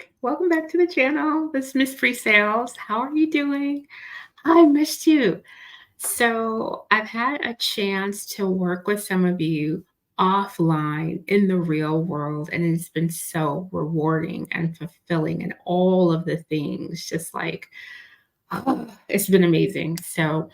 back. Welcome back to the channel. This is Miss Presales. How are you doing? I missed you. So, I've had a chance to work with some of you offline in the real world, and it's been so rewarding and fulfilling, and all of the things just like, it's been amazing. So,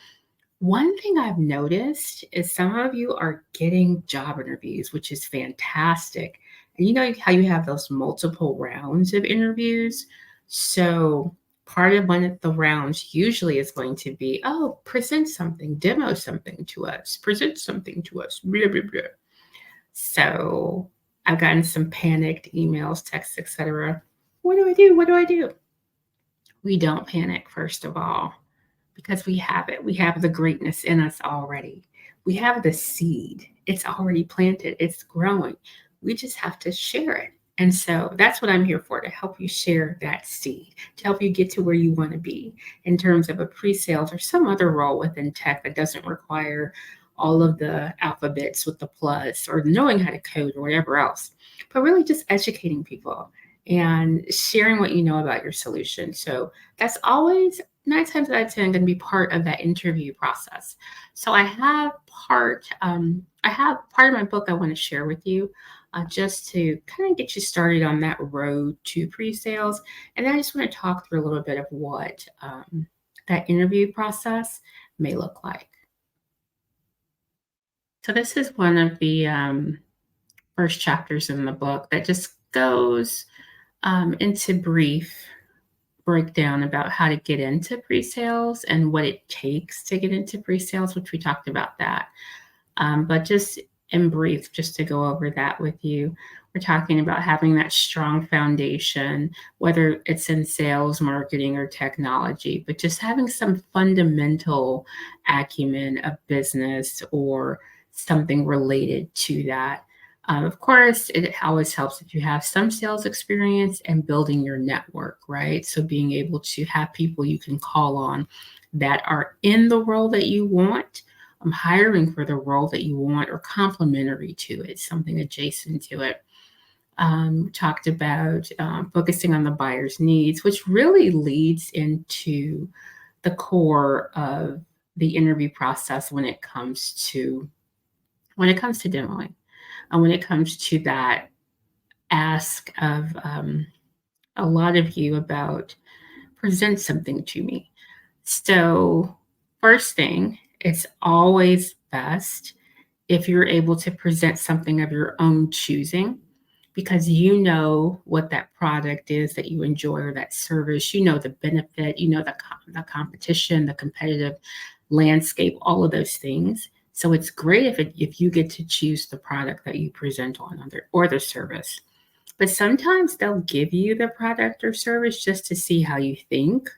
one thing I've noticed is some of you are getting job interviews, which is fantastic. And you know how you have those multiple rounds of interviews? So part of one of the rounds usually is going to be, oh, present something, demo something to us, present something to us, blah, blah, blah. So I've gotten some panicked emails, texts, etc. What do I do? What do I do? We don't panic, first of all, because we have it. We have the greatness in us already. We have the seed. It's already planted, it's growing. We just have to share it. And so that's what I'm here for, to help you share that seed, to help you get to where you want to be in terms of a pre sales or some other role within tech that doesn't require all of the alphabets with the plus or knowing how to code or whatever else, but really just educating people and sharing what you know about your solution. So that's always 9 times out of 10 going to be part of that interview process. So I have part of my book I want to share with you, just to kind of get you started on that road to pre-sales. And then I just want to talk through a little bit of what that interview process may look like. So this is one of the first chapters in the book that just goes into brief breakdown about how to get into pre-sales and what it takes to get into pre-sales, which we talked about that. But just in brief, just to go over that with you, we're talking about having that strong foundation, whether it's in sales, marketing, or technology, but just having some fundamental acumen of business or something related to that. Of course, it always helps if you have some sales experience and building your network, right? So being able to have people you can call on that are in the role that you want, hiring for the role that you want, or complementary to it, something adjacent to it. Talked about focusing on the buyer's needs, which really leads into the core of the interview process when it comes to demoing. And when it comes to that ask of a lot of you about present something to me. So, first thing, it's always best if you're able to present something of your own choosing, because you know what that product is that you enjoy or that service, you know the benefit, you know the competition, the competitive landscape, all of those things. So it's great if you get to choose the product that you present on or the service. But sometimes they'll give you the product or service just to see how you think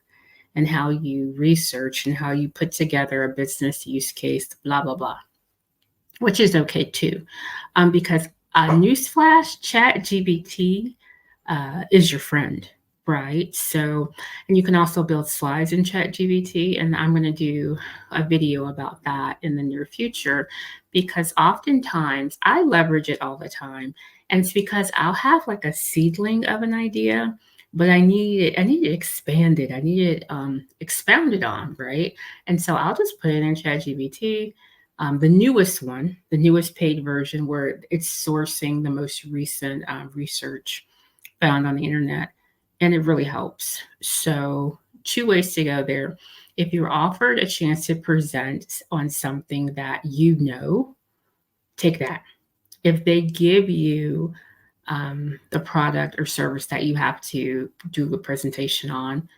and how you research and how you put together a business use case, blah, blah, blah, which is okay too. Because newsflash, ChatGPT is your friend, right? So, and you can also build slides in ChatGPT, and I'm going to do a video about that in the near future, because oftentimes I leverage it all the time, and it's because I'll have like a seedling of an idea, but I need it expanded, I need it expounded on, right? And so I'll just put it in ChatGPT. The newest one, the newest paid version, where it's sourcing the most recent research found on the internet, and it really helps. So, 2 ways to go there. If you're offered a chance to present on something that you know, take that. If they give you the product or service that you have to do a presentation on,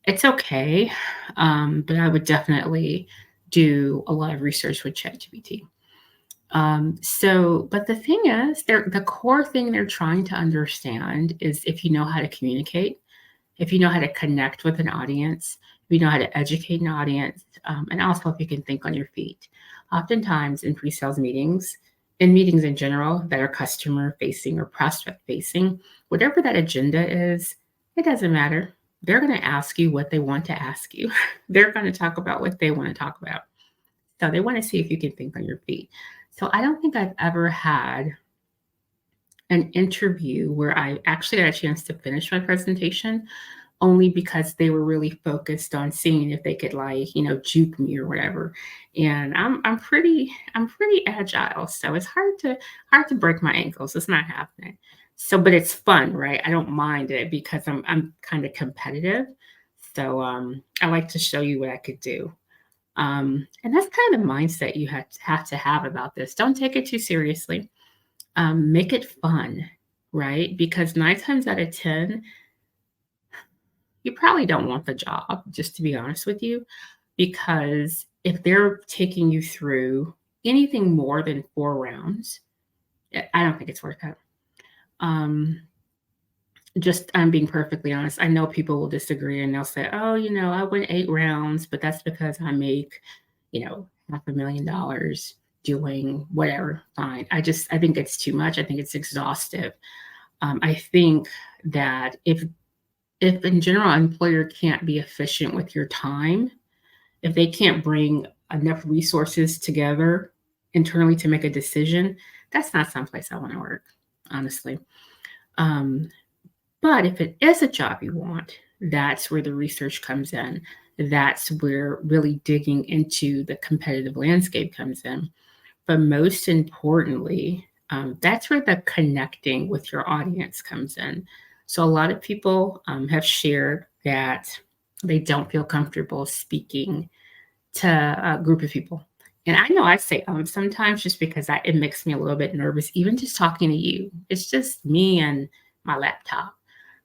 it's okay. But I would definitely do a lot of research with ChatGPT. But the thing is, the core thing they're trying to understand is if you know how to communicate, if you know how to connect with an audience, if you know how to educate an audience, and also if you can think on your feet. Oftentimes in pre-sales meetings, in meetings in general that are customer facing or prospect facing, whatever that agenda is, it doesn't matter. They're going to ask you what they want to ask you. They're going to talk about what they want to talk about. So they want to see if you can think on your feet. So I don't think I've ever had an interview where I actually got a chance to finish my presentation only because they were really focused on seeing if they could, like, juke me or whatever. And I'm pretty agile, so it's hard to break my ankles. It's not happening. So, but it's fun, right? I don't mind it because I'm kind of competitive. So I like to show you what I could do. And that's kind of the mindset you have to have about this. Don't take it too seriously. Make it fun, right? Because 9 times out of 10, you probably don't want the job, just to be honest with you, because if they're taking you through anything more than 4 rounds, I don't think it's worth it. Um, just I'm being perfectly honest. I know people will disagree and they'll say, "Oh, I went 8 rounds, but that's because I make, $500,000 doing whatever." Fine. I think it's too much. I think it's exhaustive. I think that if in general an employer can't be efficient with your time, if they can't bring enough resources together internally to make a decision, that's not someplace I want to work, honestly. Um, but if it is a job you want, that's where the research comes in. That's where really digging into the competitive landscape comes in. But most importantly, that's where the connecting with your audience comes in. So a lot of people have shared that they don't feel comfortable speaking to a group of people. And I know I say sometimes just because it makes me a little bit nervous, even just talking to you. It's just me and my laptop,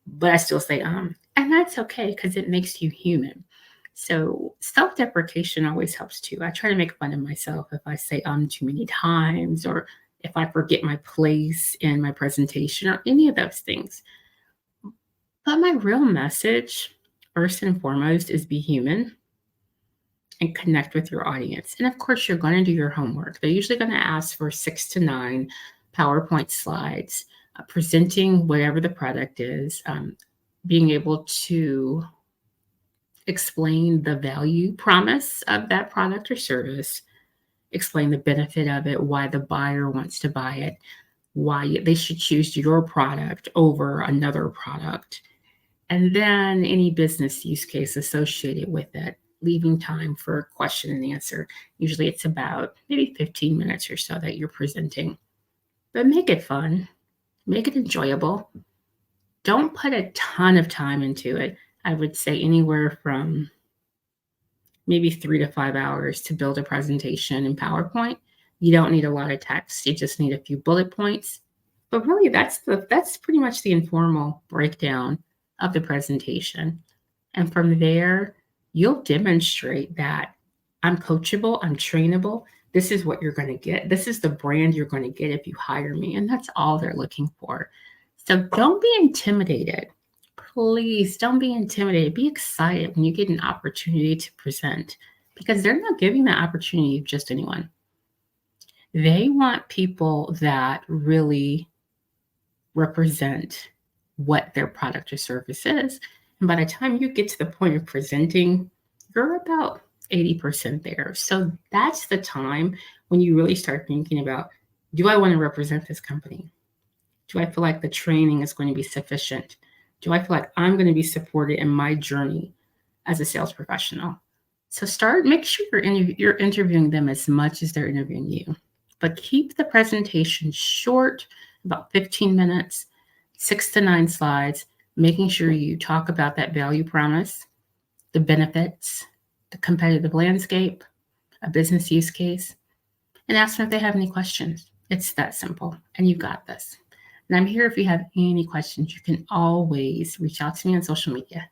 but I still say and that's okay because it makes you human. So self-deprecation always helps too. I try to make fun of myself if I say too many times or if I forget my place in my presentation or any of those things. But my real message, first and foremost, is be human and connect with your audience. And of course, you're going to do your homework. They're usually going to ask for 6 to 9 PowerPoint slides, presenting whatever the product is, being able to explain the value promise of that product or service, explain the benefit of it, why the buyer wants to buy it, why they should choose your product over another product, and then any business use case associated with it, leaving time for question and answer. Usually it's about maybe 15 minutes or so that you're presenting. But make it fun, make it enjoyable. Don't put a ton of time into it. I would say anywhere from maybe 3 to 5 hours to build a presentation in PowerPoint. You don't need a lot of text. You just need a few bullet points. But really, that's pretty much the informal breakdown of the presentation. And from there, you'll demonstrate that I'm coachable, I'm trainable. This is what you're going to get. This is the brand you're going to get if you hire me. And that's all they're looking for. So don't be intimidated. Please don't be intimidated. Be excited when you get an opportunity to present because they're not giving that opportunity to just anyone. They want people that really represent what their product or service is. And by the time you get to the point of presenting, you're about 80% there. So that's the time when you really start thinking about, do I want to represent this company? Do I feel like the training is going to be sufficient? Do I feel like I'm going to be supported in my journey as a sales professional? So make sure you're interviewing them as much as they're interviewing you. But keep the presentation short, about 15 minutes, 6 to 9 slides, making sure you talk about that value promise, the benefits, the competitive landscape, a business use case, and ask them if they have any questions. It's that simple, and you got this. And I'm here if you have any questions. You can always reach out to me on social media.